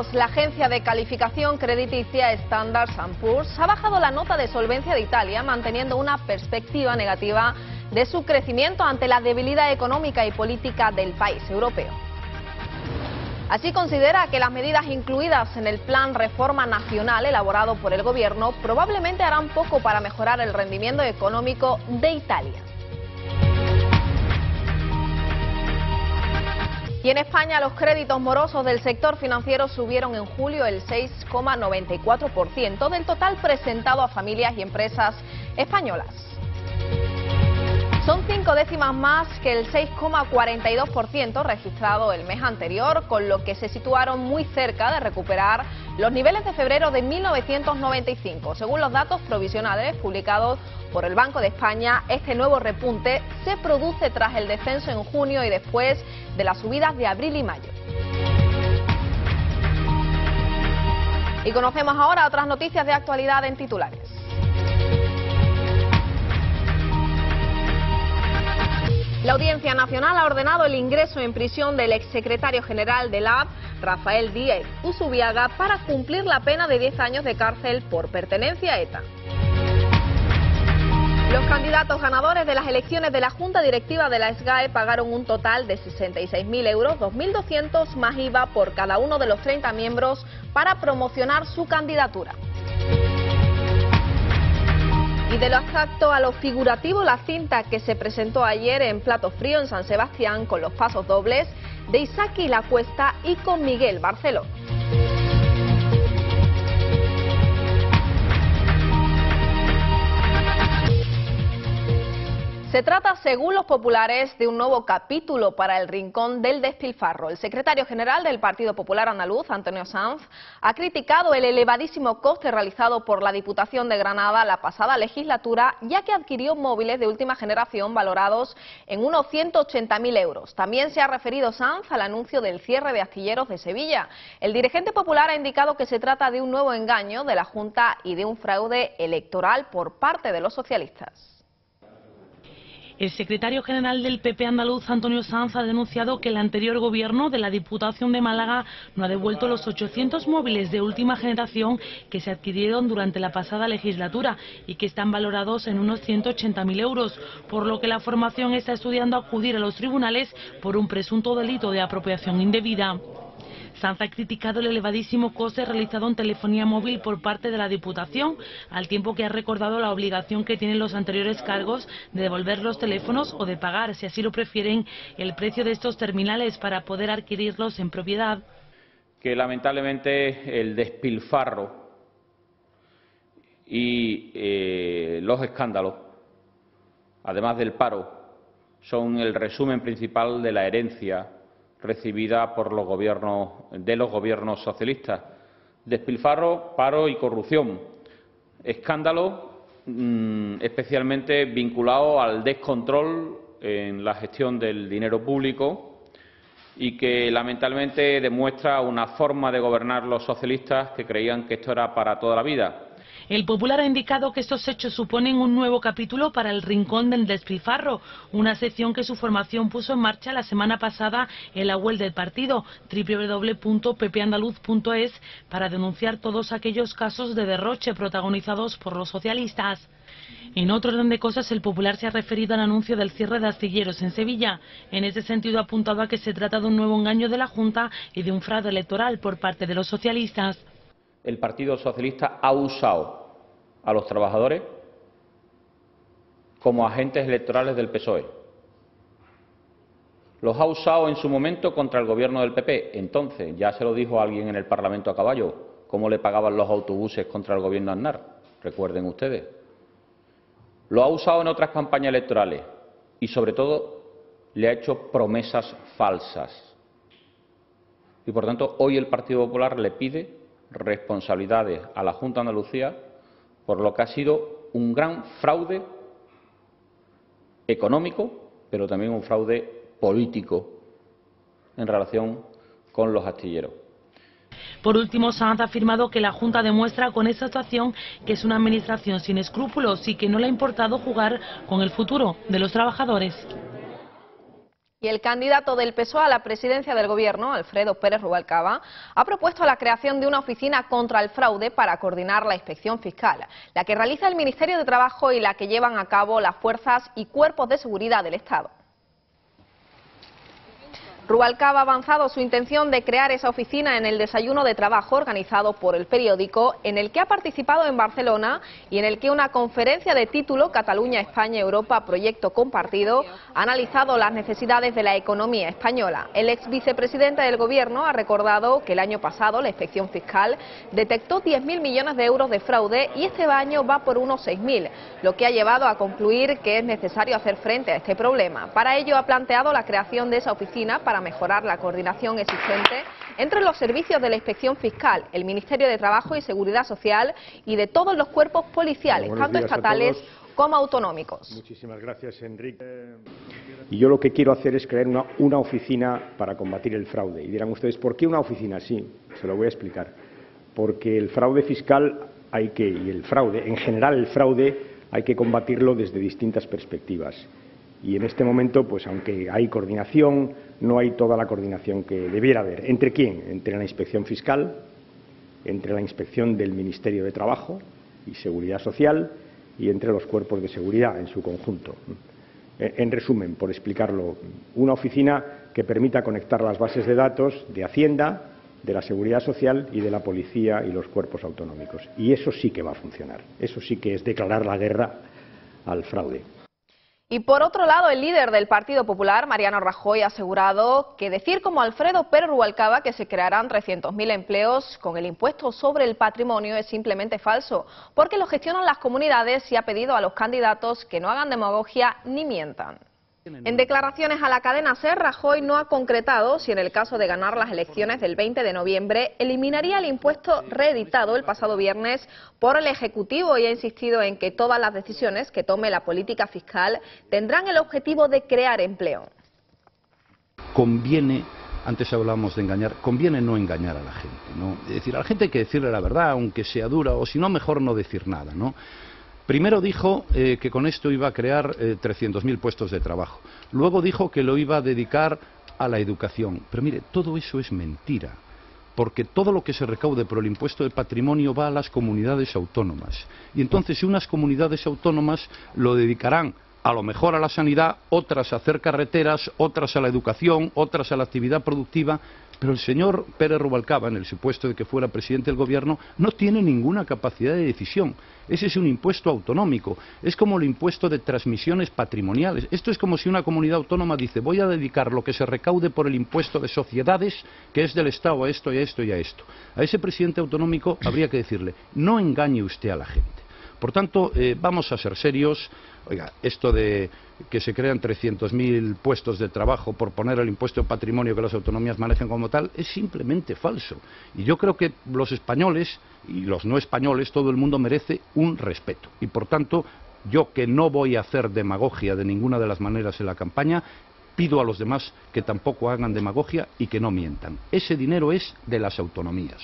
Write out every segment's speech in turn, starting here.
mercados, la agencia de calificación crediticia Standard & Poor's ha bajado la nota de solvencia de Italia, manteniendo una perspectiva negativa de su crecimiento ante la debilidad económica y política del país europeo. Así considera que las medidas incluidas en el plan Reforma Nacional elaborado por el gobierno probablemente harán poco para mejorar el rendimiento económico de Italia. Y en España los créditos morosos del sector financiero subieron en julio el 6,94% del total presentado a familias y empresas españolas. Son 5 décimas más que el 6,42% registrado el mes anterior, con lo que se situaron muy cerca de recuperar los niveles de febrero de 1995. Según los datos provisionales publicados por el Banco de España, este nuevo repunte se produce tras el descenso en junio y después de las subidas de abril y mayo. Y conocemos ahora otras noticias de actualidad en titulares. La Audiencia Nacional ha ordenado el ingreso en prisión del exsecretario general del AP, Rafael Díez Usubiaga, para cumplir la pena de 10 años de cárcel por pertenencia a ETA. Los candidatos ganadores de las elecciones de la Junta Directiva de la SGAE pagaron un total de 66.000 euros, 2.200 más IVA por cada uno de los 30 miembros para promocionar su candidatura. Y de lo abstracto a lo figurativo, la cinta que se presentó ayer en Plato Frío en San Sebastián con los pasos dobles de Isaki La Cuesta y con Miguel Barceló. Se trata, según los populares, de un nuevo capítulo para el rincón del despilfarro. El secretario general del Partido Popular Andaluz, Antonio Sanz, ha criticado el elevadísimo coste realizado por la Diputación de Granada la pasada legislatura, ya que adquirió móviles de última generación valorados en unos 180.000 euros. También se ha referido Sanz al anuncio del cierre de astilleros de Sevilla. El dirigente popular ha indicado que se trata de un nuevo engaño de la Junta y de un fraude electoral por parte de los socialistas. El secretario general del PP andaluz, Antonio Sanz, ha denunciado que el anterior gobierno de la Diputación de Málaga no ha devuelto los 800 móviles de última generación que se adquirieron durante la pasada legislatura y que están valorados en unos 180.000 euros, por lo que la formación está estudiando acudir a los tribunales por un presunto delito de apropiación indebida. Sanz ha criticado el elevadísimo coste realizado en telefonía móvil por parte de la Diputación, al tiempo que ha recordado la obligación que tienen los anteriores cargos de devolver los teléfonos o de pagar, si así lo prefieren, el precio de estos terminales para poder adquirirlos en propiedad. Que lamentablemente el despilfarro y los escándalos, además del paro, son el resumen principal de la herencia recibida por los gobiernos socialistas. Despilfarro, paro y corrupción. Escándalo especialmente vinculado al descontrol en la gestión del dinero público y que lamentablemente demuestra una forma de gobernar los socialistas que creían que esto era para toda la vida. El Popular ha indicado que estos hechos suponen un nuevo capítulo para el rincón del despilfarro, una sección que su formación puso en marcha la semana pasada en la web del partido, www.ppandaluz.es, para denunciar todos aquellos casos de derroche protagonizados por los socialistas. En otro orden de cosas, el Popular se ha referido al anuncio del cierre de astilleros en Sevilla. En ese sentido ha apuntado a que se trata de un nuevo engaño de la Junta y de un fraude electoral por parte de los socialistas. El Partido Socialista ha usado a los trabajadores como agentes electorales del PSOE. Los ha usado en su momento contra el gobierno del PP. Entonces, ya se lo dijo alguien en el Parlamento a caballo, cómo le pagaban los autobuses contra el gobierno Aznar. Recuerden ustedes. Lo ha usado en otras campañas electorales y, sobre todo, le ha hecho promesas falsas. Y, por tanto, hoy el Partido Popular le pide responsabilidades a la Junta de Andalucía por lo que ha sido un gran fraude económico, pero también un fraude político en relación con los astilleros. Por último, Sanz ha afirmado que la Junta demuestra con esta actuación que es una administración sin escrúpulos y que no le ha importado jugar con el futuro de los trabajadores. Y el candidato del PSOE a la presidencia del Gobierno, Alfredo Pérez Rubalcaba, ha propuesto la creación de una oficina contra el fraude para coordinar la inspección fiscal, la que realiza el Ministerio de Trabajo y la que llevan a cabo las fuerzas y cuerpos de seguridad del Estado. Rubalcaba ha avanzado su intención de crear esa oficina en el desayuno de trabajo organizado por El Periódico, en el que ha participado en Barcelona y en el que una conferencia de título Cataluña, España, Europa, Proyecto Compartido ha analizado las necesidades de la economía española. El ex vicepresidente del Gobierno ha recordado que el año pasado la Inspección Fiscal detectó 10.000 millones de euros de fraude y este año va por unos 6.000, lo que ha llevado a concluir que es necesario hacer frente a este problema. Para ello ha planteado la creación de esa oficina para mejorar la coordinación existente entre los servicios de la Inspección Fiscal, el Ministerio de Trabajo y Seguridad Social y de todos los cuerpos policiales, tanto estatales como autonómicos. Muchísimas gracias, Enrique. Y yo lo que quiero hacer es crear una oficina para combatir el fraude. Y dirán ustedes, ¿por qué una oficina? Sí, se lo voy a explicar. Porque el fraude fiscal y el fraude, en general el fraude, hay que combatirlo desde distintas perspectivas. Y en este momento, pues aunque hay coordinación, no hay toda la coordinación que debiera haber. ¿Entre quién? Entre la Inspección Fiscal, entre la Inspección del Ministerio de Trabajo y Seguridad Social y entre los cuerpos de seguridad en su conjunto. En resumen, por explicarlo, una oficina que permita conectar las bases de datos de Hacienda, de la Seguridad Social y de la Policía y los cuerpos autonómicos. Y eso sí que va a funcionar. Eso sí que es declarar la guerra al fraude. Y por otro lado, el líder del Partido Popular, Mariano Rajoy, ha asegurado que decir como Alfredo Pérez Rubalcaba que se crearán 300.000 empleos con el impuesto sobre el patrimonio es simplemente falso, porque lo gestionan las comunidades y ha pedido a los candidatos que no hagan demagogia ni mientan. En declaraciones a la cadena SER, Rajoy no ha concretado si en el caso de ganar las elecciones del 20 de noviembre eliminaría el impuesto reeditado el pasado viernes por el Ejecutivo y ha insistido en que todas las decisiones que tome la política fiscal tendrán el objetivo de crear empleo. Conviene, antes hablábamos de engañar, conviene no engañar a la gente, ¿no? Es decir, a la gente hay que decirle la verdad, aunque sea dura, o si no, mejor no decir nada, ¿no? Primero dijo que con esto iba a crear 300.000 puestos de trabajo. Luego dijo que lo iba a dedicar a la educación. Pero mire, todo eso es mentira, porque todo lo que se recaude por el impuesto de patrimonio va a las comunidades autónomas. Y entonces, si unas comunidades autónomas lo dedicarán a lo mejor a la sanidad, otras a hacer carreteras, otras a la educación, otras a la actividad productiva. Pero el señor Pérez Rubalcaba, en el supuesto de que fuera presidente del Gobierno, no tiene ninguna capacidad de decisión. Ese es un impuesto autonómico. Es como el impuesto de transmisiones patrimoniales. Esto es como si una comunidad autónoma dice: voy a dedicar lo que se recaude por el impuesto de sociedades, que es del Estado, a esto y a esto y a esto. A ese presidente autonómico habría que decirle: no engañe usted a la gente. Por tanto, vamos a ser serios. Oiga, esto de que se crean 300.000 puestos de trabajo por poner el impuesto de patrimonio que las autonomías manejan como tal es simplemente falso. Y yo creo que los españoles y los no españoles, todo el mundo merece un respeto. Y por tanto, yo, que no voy a hacer demagogia de ninguna de las maneras en la campaña, pido a los demás que tampoco hagan demagogia y que no mientan. Ese dinero es de las autonomías.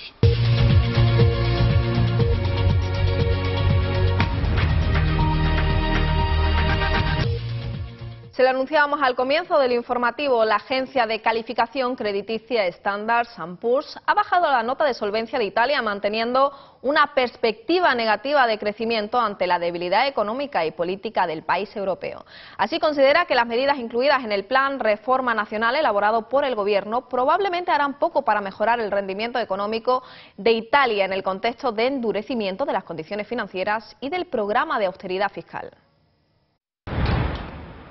Se lo anunciábamos al comienzo del informativo, la agencia de calificación crediticia Standard & Poor's ha bajado la nota de solvencia de Italia, manteniendo una perspectiva negativa de crecimiento ante la debilidad económica y política del país europeo. Así considera que las medidas incluidas en el Plan Reforma Nacional elaborado por el Gobierno probablemente harán poco para mejorar el rendimiento económico de Italia en el contexto de endurecimiento de las condiciones financieras y del programa de austeridad fiscal.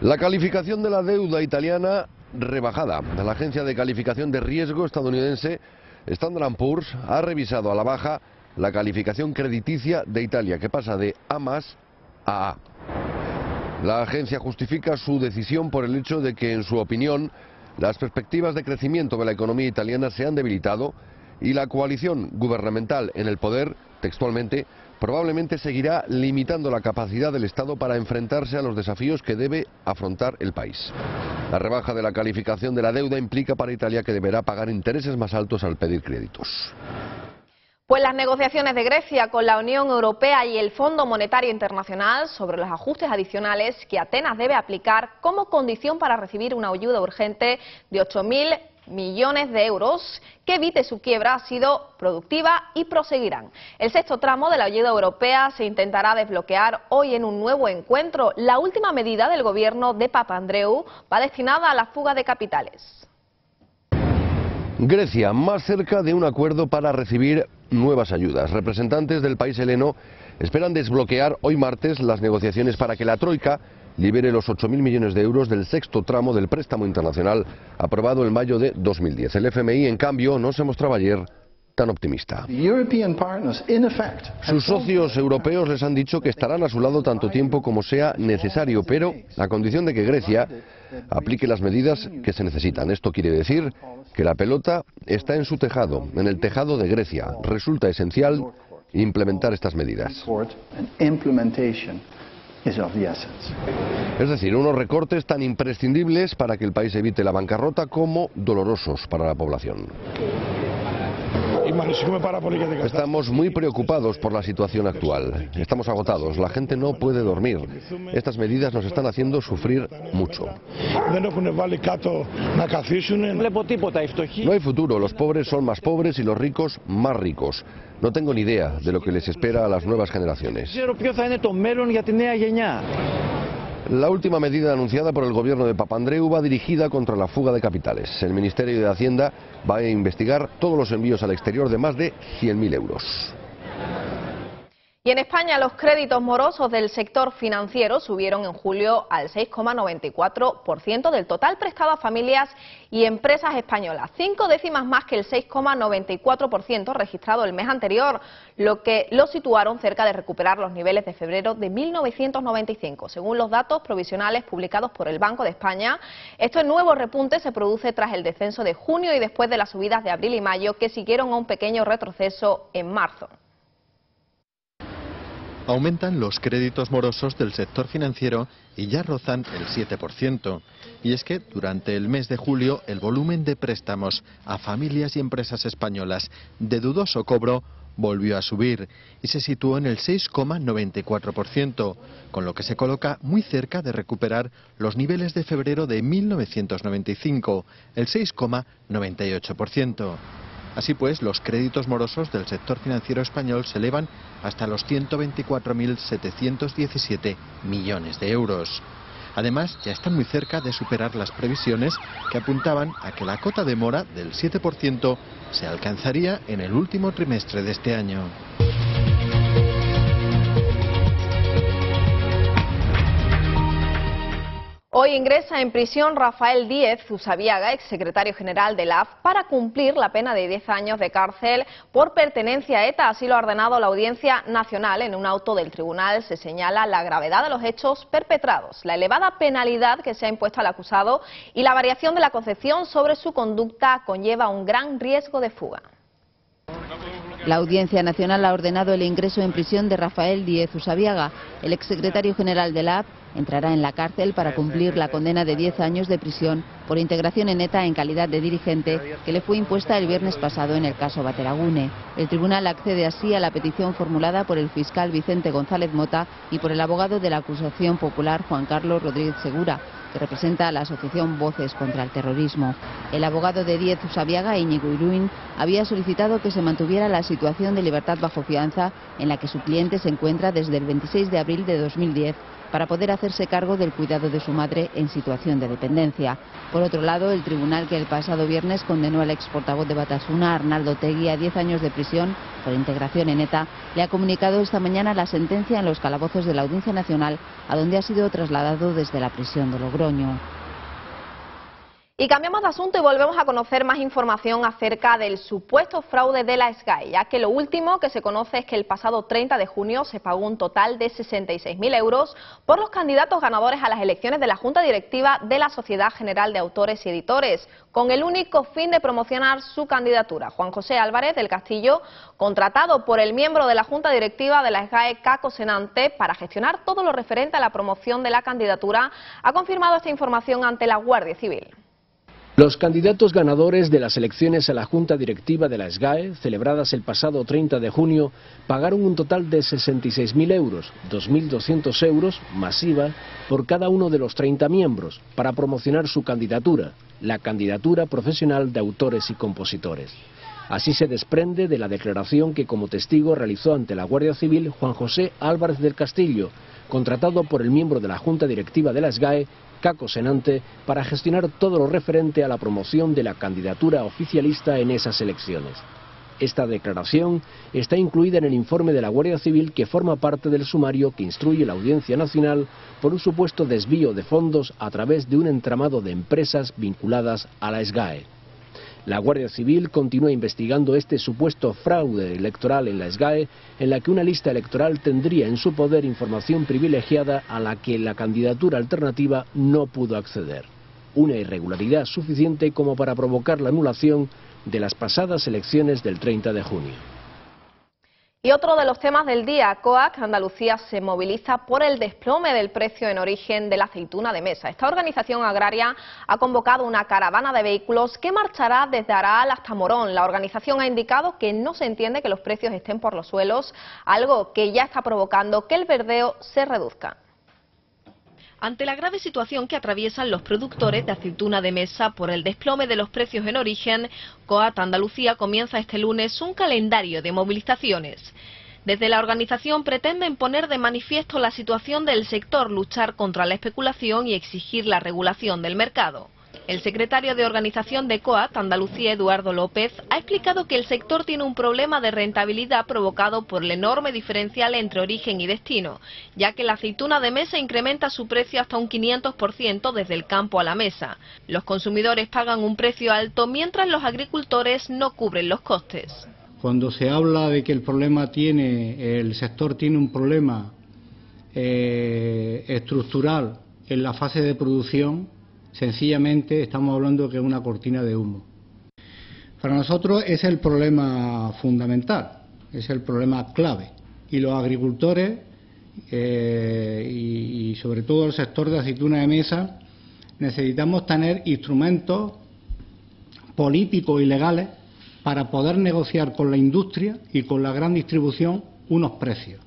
La calificación de la deuda italiana rebajada. La agencia de calificación de riesgo estadounidense Standard & Poor's ha revisado a la baja la calificación crediticia de Italia, que pasa de A+ a A. La agencia justifica su decisión por el hecho de que, en su opinión, las perspectivas de crecimiento de la economía italiana se han debilitado y la coalición gubernamental en el poder, textualmente, probablemente seguirá limitando la capacidad del Estado para enfrentarse a los desafíos que debe afrontar el país. La rebaja de la calificación de la deuda implica para Italia que deberá pagar intereses más altos al pedir créditos. Pues las negociaciones de Grecia con la Unión Europea y el Fondo Monetario Internacional sobre los ajustes adicionales que Atenas debe aplicar como condición para recibir una ayuda urgente de 8.000 millones de euros que evite su quiebra ha sido productiva y proseguirán. El sexto tramo de la ayuda europea se intentará desbloquear hoy en un nuevo encuentro. La última medida del gobierno de Papandreou va destinada a la fuga de capitales. Grecia, más cerca de un acuerdo para recibir nuevas ayudas. Representantes del país heleno esperan desbloquear hoy martes las negociaciones para que la Troika libere los 8.000 millones de euros del sexto tramo del préstamo internacional aprobado en mayo de 2010. El FMI, en cambio, no se mostraba ayer tan optimista. Sus socios europeos les han dicho que estarán a su lado tanto tiempo como sea necesario, pero a condición de que Grecia aplique las medidas que se necesitan. Esto quiere decir que la pelota está en su tejado, en el tejado de Grecia. Resulta esencial implementar estas medidas. Es decir, unos recortes tan imprescindibles para que el país evite la bancarrota como dolorosos para la población. Estamos muy preocupados por la situación actual. Estamos agotados. La gente no puede dormir. Estas medidas nos están haciendo sufrir mucho. No hay futuro. Los pobres son más pobres y los ricos más ricos. No tengo ni idea de lo que les espera a las nuevas generaciones. La última medida anunciada por el gobierno de Papandreou va dirigida contra la fuga de capitales. El Ministerio de Hacienda va a investigar todos los envíos al exterior de más de 100.000 euros. Y en España los créditos morosos del sector financiero subieron en julio al 6,94% del total prestado a familias y empresas españolas, 5 décimas más que el 6,94% registrado el mes anterior, lo que lo situaron cerca de recuperar los niveles de febrero de 1995. Según los datos provisionales publicados por el Banco de España, este nuevo repunte se produce tras el descenso de junio y después de las subidas de abril y mayo que siguieron a un pequeño retroceso en marzo. Aumentan los créditos morosos del sector financiero y ya rozan el 7%. Y es que durante el mes de julio el volumen de préstamos a familias y empresas españolas de dudoso cobro volvió a subir y se situó en el 6,94%, con lo que se coloca muy cerca de recuperar los niveles de febrero de 1995, el 6,98%. Así pues, los créditos morosos del sector financiero español se elevan hasta los 124.717 millones de euros. Además, ya están muy cerca de superar las previsiones que apuntaban a que la cota de mora del 7% se alcanzaría en el último trimestre de este año. Hoy ingresa en prisión Rafael Díez Usabiaga, exsecretario general de la AF, para cumplir la pena de 10 años de cárcel por pertenencia a ETA. Así lo ha ordenado la Audiencia Nacional. En un auto del tribunal se señala la gravedad de los hechos perpetrados, la elevada penalidad que se ha impuesto al acusado y la variación de la concepción sobre su conducta conlleva un gran riesgo de fuga. La Audiencia Nacional ha ordenado el ingreso en prisión de Rafael Díez Usabiaga. El exsecretario general de la AF entrará en la cárcel para cumplir la condena de 10 años de prisión por integración en ETA en calidad de dirigente que le fue impuesta el viernes pasado en el caso Bateragune. El tribunal accede así a la petición formulada por el fiscal Vicente González Mota y por el abogado de la acusación popular Juan Carlos Rodríguez Segura, que representa a la asociación Voces contra el Terrorismo. El abogado de Díez Usabiaga, Íñigo Iruin, había solicitado que se mantuviera la situación de libertad bajo fianza en la que su cliente se encuentra desde el 26 de abril de 2010 para poder hacerse cargo del cuidado de su madre en situación de dependencia. Por otro lado, el tribunal que el pasado viernes condenó al ex portavoz de Batasuna, Arnaldo Otegi, a 10 años de prisión por integración en ETA, le ha comunicado esta mañana la sentencia en los calabozos de la Audiencia Nacional, a donde ha sido trasladado desde la prisión de Logroño. Y cambiamos de asunto y volvemos a conocer más información acerca del supuesto fraude de la SGAE, ya que lo último que se conoce es que el pasado 30 de junio se pagó un total de 66.000 euros por los candidatos ganadores a las elecciones de la Junta Directiva de la Sociedad General de Autores y Editores, con el único fin de promocionar su candidatura. Juan José Álvarez del Castillo, contratado por el miembro de la Junta Directiva de la SGAE, Caco Senante, para gestionar todo lo referente a la promoción de la candidatura, ha confirmado esta información ante la Guardia Civil. Los candidatos ganadores de las elecciones a la Junta Directiva de la SGAE, celebradas el pasado 30 de junio, pagaron un total de 66.000 euros, 2.200 euros, más IVA, por cada uno de los 30 miembros, para promocionar su candidatura, la candidatura profesional de autores y compositores. Así se desprende de la declaración que como testigo realizó ante la Guardia Civil Juan José Álvarez del Castillo, contratado por el miembro de la Junta Directiva de la SGAE, Caco Senante, para gestionar todo lo referente a la promoción de la candidatura oficialista en esas elecciones. Esta declaración está incluida en el informe de la Guardia Civil que forma parte del sumario que instruye la Audiencia Nacional por un supuesto desvío de fondos a través de un entramado de empresas vinculadas a la SGAE. La Guardia Civil continúa investigando este supuesto fraude electoral en la SGAE, en la que una lista electoral tendría en su poder información privilegiada a la que la candidatura alternativa no pudo acceder. Una irregularidad suficiente como para provocar la anulación de las pasadas elecciones del 30 de junio. Y otro de los temas del día, COAC Andalucía se moviliza por el desplome del precio en origen de la aceituna de mesa. Esta organización agraria ha convocado una caravana de vehículos que marchará desde Aral hasta Morón. La organización ha indicado que no se entiende que los precios estén por los suelos, algo que ya está provocando que el verdeo se reduzca. Ante la grave situación que atraviesan los productores de aceituna de mesa por el desplome de los precios en origen, COAC Andalucía comienza este lunes un calendario de movilizaciones. Desde la organización pretenden poner de manifiesto la situación del sector, luchar contra la especulación y exigir la regulación del mercado. El secretario de organización de COAC Andalucía, Eduardo López, ha explicado que el sector tiene un problema de rentabilidad provocado por el enorme diferencial entre origen y destino, ya que la aceituna de mesa incrementa su precio hasta un 500% desde el campo a la mesa. Los consumidores pagan un precio alto mientras los agricultores no cubren los costes. Cuando se habla de que el sector tiene un problema estructural en la fase de producción, sencillamente estamos hablando que es una cortina de humo. Para nosotros es el problema fundamental, es el problema clave. Y los agricultores y sobre todo el sector de aceituna de mesa necesitamos tener instrumentos políticos y legales para poder negociar con la industria y con la gran distribución unos precios.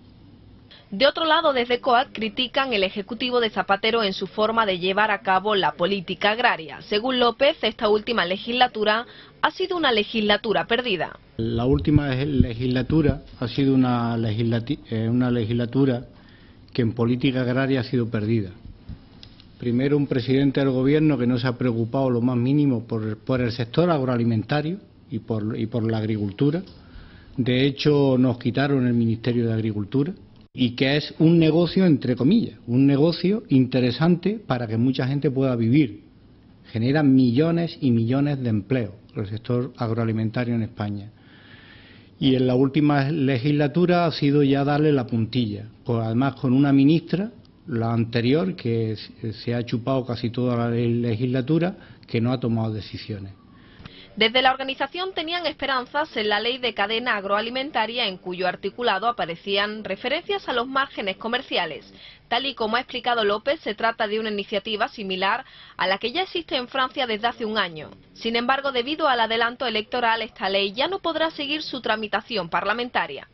De otro lado, desde COAC critican el Ejecutivo de Zapatero en su forma de llevar a cabo la política agraria. Según López, esta última legislatura ha sido una legislatura perdida. La última legislatura ha sido una legislatura que en política agraria ha sido perdida. Primero, un presidente del Gobierno que no se ha preocupado lo más mínimo por el sector agroalimentario y por la agricultura. De hecho, nos quitaron el Ministerio de Agricultura. Y que es un negocio, entre comillas, un negocio interesante para que mucha gente pueda vivir. Genera millones y millones de empleos el sector agroalimentario en España. Y en la última legislatura ha sido ya darle la puntilla, pues además con una ministra, la anterior, que se ha chupado casi toda la legislatura, que no ha tomado decisiones. Desde la organización tenían esperanzas en la ley de cadena agroalimentaria, en cuyo articulado aparecían referencias a los márgenes comerciales. Tal y como ha explicado López, se trata de una iniciativa similar a la que ya existe en Francia desde hace un año. Sin embargo, debido al adelanto electoral, esta ley ya no podrá seguir su tramitación parlamentaria.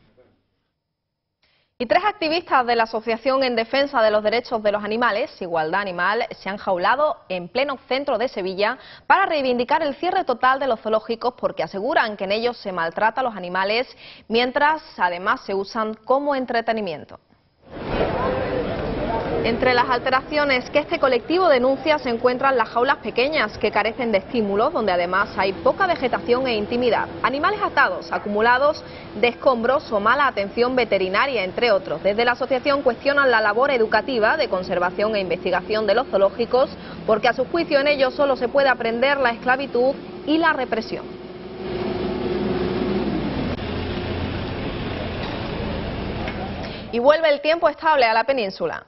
Y 3 activistas de la Asociación en Defensa de los Derechos de los Animales, Igualdad Animal, se han jaulado en pleno centro de Sevilla para reivindicar el cierre total de los zoológicos porque aseguran que en ellos se maltrata a los animales mientras además se usan como entretenimiento. Entre las alteraciones que este colectivo denuncia se encuentran las jaulas pequeñas que carecen de estímulos, donde además hay poca vegetación e intimidad, animales atados, acumulados de escombros o mala atención veterinaria, entre otros. Desde la asociación cuestionan la labor educativa de conservación e investigación de los zoológicos, porque a su juicio en ellos solo se puede aprender la esclavitud y la represión. Y vuelve el tiempo estable a la península.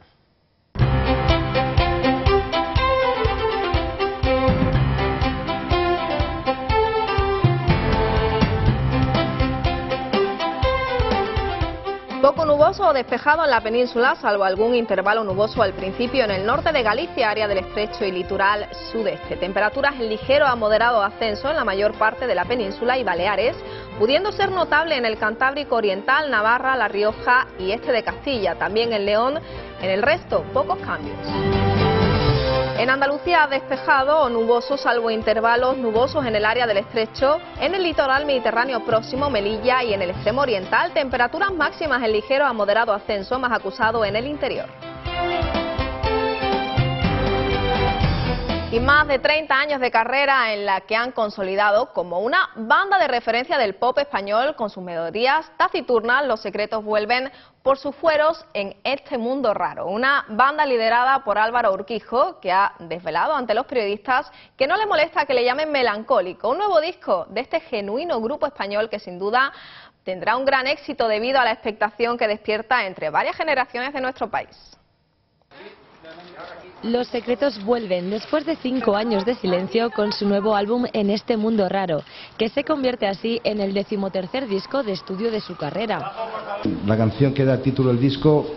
Poco nuboso o despejado en la península, salvo algún intervalo nuboso al principio en el norte de Galicia, área del estrecho y litoral sudeste. Temperaturas en ligero a moderado ascenso en la mayor parte de la península y Baleares, pudiendo ser notable en el Cantábrico Oriental, Navarra, La Rioja y este de Castilla. También en León, en el resto, pocos cambios. En Andalucía despejado o nuboso, salvo intervalos nubosos en el área del estrecho, en el litoral mediterráneo próximo, Melilla y en el extremo oriental, temperaturas máximas en ligero a moderado ascenso, más acusado en el interior. Y más de 30 años de carrera en la que han consolidado como una banda de referencia del pop español con sus melodías taciturnas, Los Secretos vuelven por sus fueros en este mundo raro. Una banda liderada por Álvaro Urquijo, que ha desvelado ante los periodistas que no le molesta que le llamen melancólico. Un nuevo disco de este genuino grupo español que sin duda tendrá un gran éxito debido a la expectación que despierta entre varias generaciones de nuestro país. Los Secretos vuelven después de 5 años de silencio con su nuevo álbum En este mundo raro, que se convierte así en el 13º disco de estudio de su carrera. La canción que da título al disco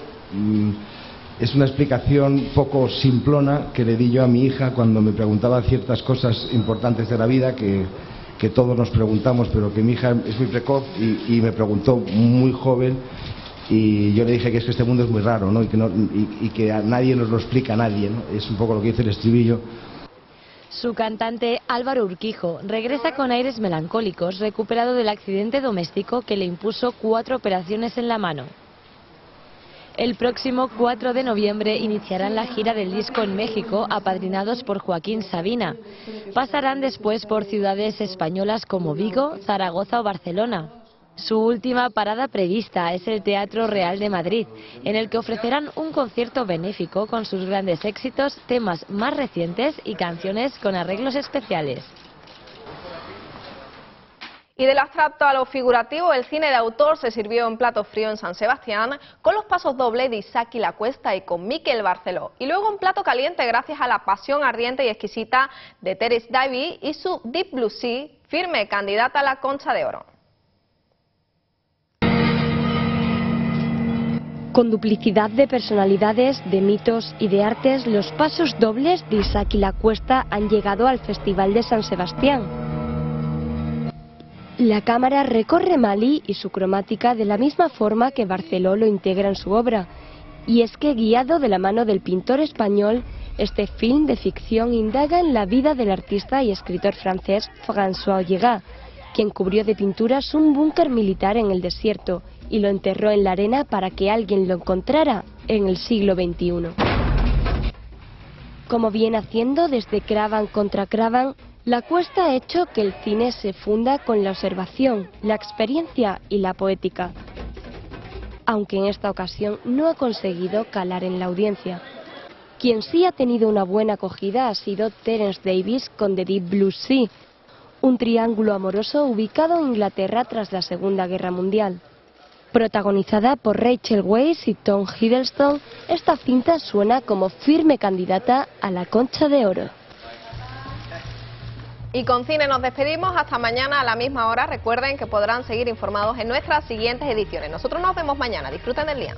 es una explicación poco simplona que le di yo a mi hija cuando me preguntaba ciertas cosas importantes de la vida que todos nos preguntamos, pero que mi hija es muy precoz y me preguntó muy joven. Y yo le dije que es que este mundo es muy raro, ¿no? Y que a nadie nos lo explica a nadie, ¿no? Es un poco lo que dice el estribillo. Su cantante Álvaro Urquijo regresa con aires melancólicos, recuperado del accidente doméstico que le impuso 4 operaciones en la mano. El próximo 4 de noviembre iniciarán la gira del disco en México, apadrinados por Joaquín Sabina. Pasarán después por ciudades españolas como Vigo, Zaragoza o Barcelona. Su última parada prevista es el Teatro Real de Madrid, en el que ofrecerán un concierto benéfico con sus grandes éxitos, temas más recientes y canciones con arreglos especiales. Y del abstracto a lo figurativo, el cine de autor se sirvió en plato frío en San Sebastián con los pasos doble de Isaki La Cuesta y con Miquel Barceló. Y luego un plato caliente gracias a la pasión ardiente y exquisita de Terence Davies y su Deep Blue Sea, firme candidata a la Concha de Oro. Con duplicidad de personalidades, de mitos y de artes, los pasos dobles de Isaki La Cuesta han llegado al Festival de San Sebastián. La cámara recorre Malí y su cromática de la misma forma que Barceló lo integra en su obra. Y es que, guiado de la mano del pintor español, este film de ficción indaga en la vida del artista y escritor francés François Ollégard, quien cubrió de pinturas un búnker militar en el desierto y lo enterró en la arena para que alguien lo encontrara en el siglo XXI. Como viene haciendo desde Cravan contra Cravan, La Cuesta ha hecho que el cine se funda con la observación, la experiencia y la poética, aunque en esta ocasión no ha conseguido calar en la audiencia. Quien sí ha tenido una buena acogida ha sido Terence Davies con The Deep Blue Sea, un triángulo amoroso ubicado en Inglaterra tras la Segunda Guerra Mundial. Protagonizada por Rachel Weisz y Tom Hiddleston, esta cinta suena como firme candidata a la Concha de Oro. Y con cine nos despedimos hasta mañana a la misma hora. Recuerden que podrán seguir informados en nuestras siguientes ediciones. Nosotros nos vemos mañana. Disfruten del día.